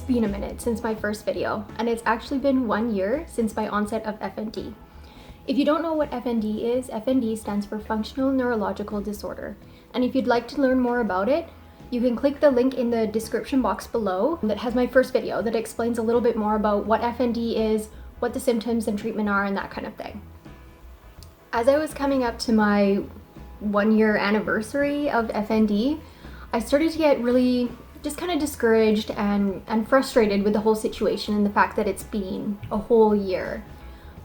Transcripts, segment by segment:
been a minute since my first video, and it's actually been 1 year since my onset of FND. If you don't know what FND is, FND stands for Functional Neurological Disorder. And if you'd like to learn more about it, you can click the link in the description box below that has my first video that explains a little bit more about what FND is, what the symptoms and treatment are, and that kind of thing. As I was coming up to my 1 year anniversary of FND, I started to get really just kind of discouraged and frustrated with the whole situation and the fact that it's been a whole year.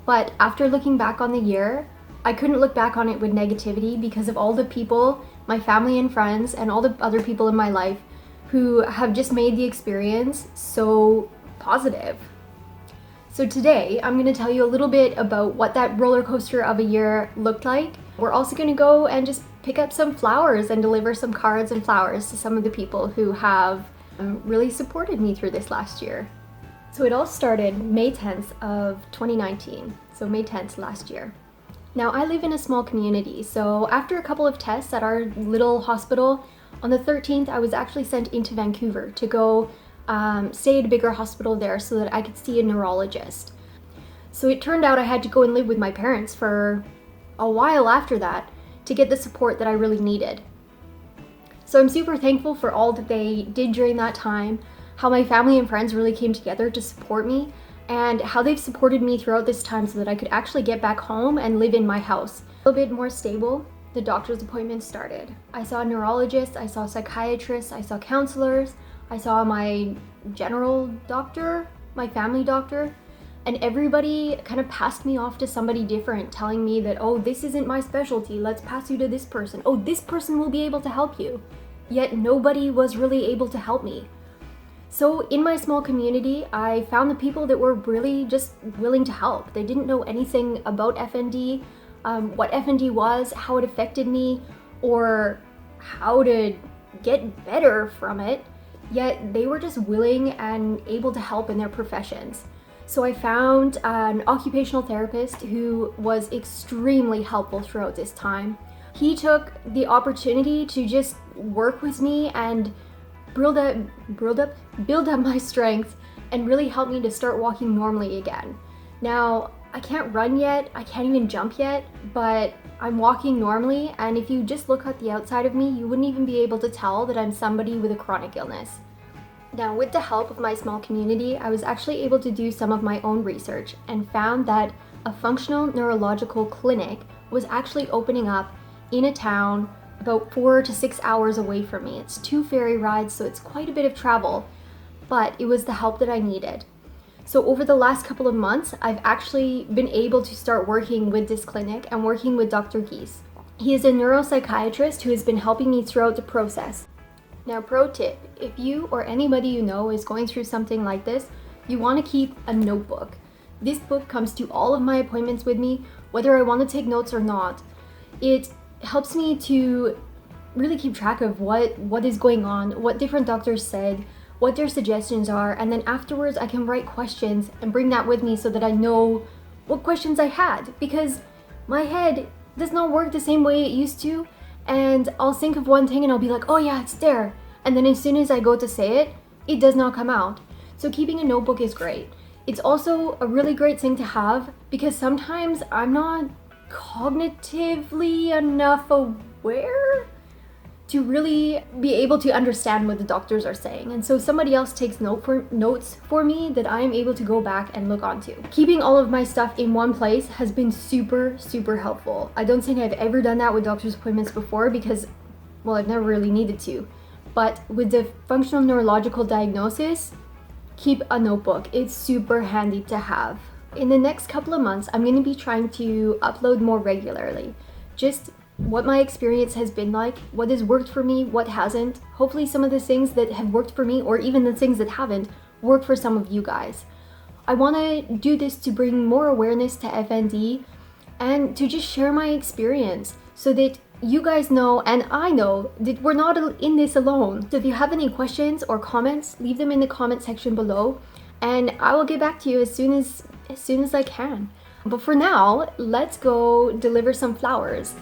But after looking back on the year, I couldn't look back on it with negativity because of all the people, my family and friends, and all the other people in my life who have just made the experience so positive. So today, I'm going to tell you a little bit about what that roller coaster of a year looked like. We're also going to go and just pick up some flowers and deliver some cards and flowers to some of the people who have really supported me through this last year. So it all started May 10th of 2019, so May 10th last year. Now I live in a small community, so after a couple of tests at our little hospital, on the 13th I was actually sent into Vancouver to go stay at a bigger hospital there so that I could see a neurologist. So it turned out I had to go and live with my parents for a while after that to get the support that I really needed. So I'm super thankful for all that they did during that time, how my family and friends really came together to support me, and how they've supported me throughout this time so that I could actually get back home and live in my house. A little bit more stable, the doctor's appointments started. I saw a neurologist, I saw psychiatrists, I saw counselors, I saw my general doctor, my family doctor, and everybody kind of passed me off to somebody different, telling me that, oh, this isn't my specialty, let's pass you to this person. Oh, this person will be able to help you. Yet nobody was really able to help me. So in my small community, I found the people that were really just willing to help. They didn't know anything about FND, what FND was, how it affected me, or how to get better from it. Yet they were just willing and able to help in their professions. So I found an occupational therapist who was extremely helpful throughout this time. He took the opportunity to just work with me and build up my strength and really help me to start walking normally again. Now, I can't run yet, I can't even jump yet, but I'm walking normally, and if you just look at the outside of me, you wouldn't even be able to tell that I'm somebody with a chronic illness. Now, with the help of my small community, I was actually able to do some of my own research and found that a functional neurological clinic was actually opening up in a town about 4 to 6 hours away from me. It's 2 ferry rides, so it's quite a bit of travel, but it was the help that I needed. So over the last couple of months, I've actually been able to start working with this clinic and working with Dr. Geese. He is a neuropsychiatrist who has been helping me throughout the process. Now, pro tip, if you or anybody you know is going through something like this, you want to keep a notebook. This book comes to all of my appointments with me, whether I want to take notes or not. It helps me to really keep track of what is going on, what different doctors said, what their suggestions are, and then afterwards I can write questions and bring that with me so that I know what questions I had, because my head does not work the same way it used to. And I'll think of one thing and I'll be like, oh yeah, it's there. And then as soon as I go to say it, it does not come out. So keeping a notebook is great. It's also a really great thing to have because sometimes I'm not cognitively enough aware to really be able to understand what the doctors are saying. And so somebody else takes notes for me that I am able to go back and look onto. Keeping all of my stuff in one place has been super, super helpful. I don't think I've ever done that with doctor's appointments before because, well, I've never really needed to. But with the functional neurological diagnosis, keep a notebook. It's super handy to have. In the next couple of months, I'm going to be trying to upload more regularly. Just what my experience has been like, what has worked for me, what hasn't. Hopefully some of the things that have worked for me, or even the things that haven't, work for some of you guys. I want to do this to bring more awareness to FND and to just share my experience so that you guys know and I know that we're not in this alone. So if you have any questions or comments, leave them in the comment section below and I will get back to you as soon as I can. But for now, let's go deliver some flowers.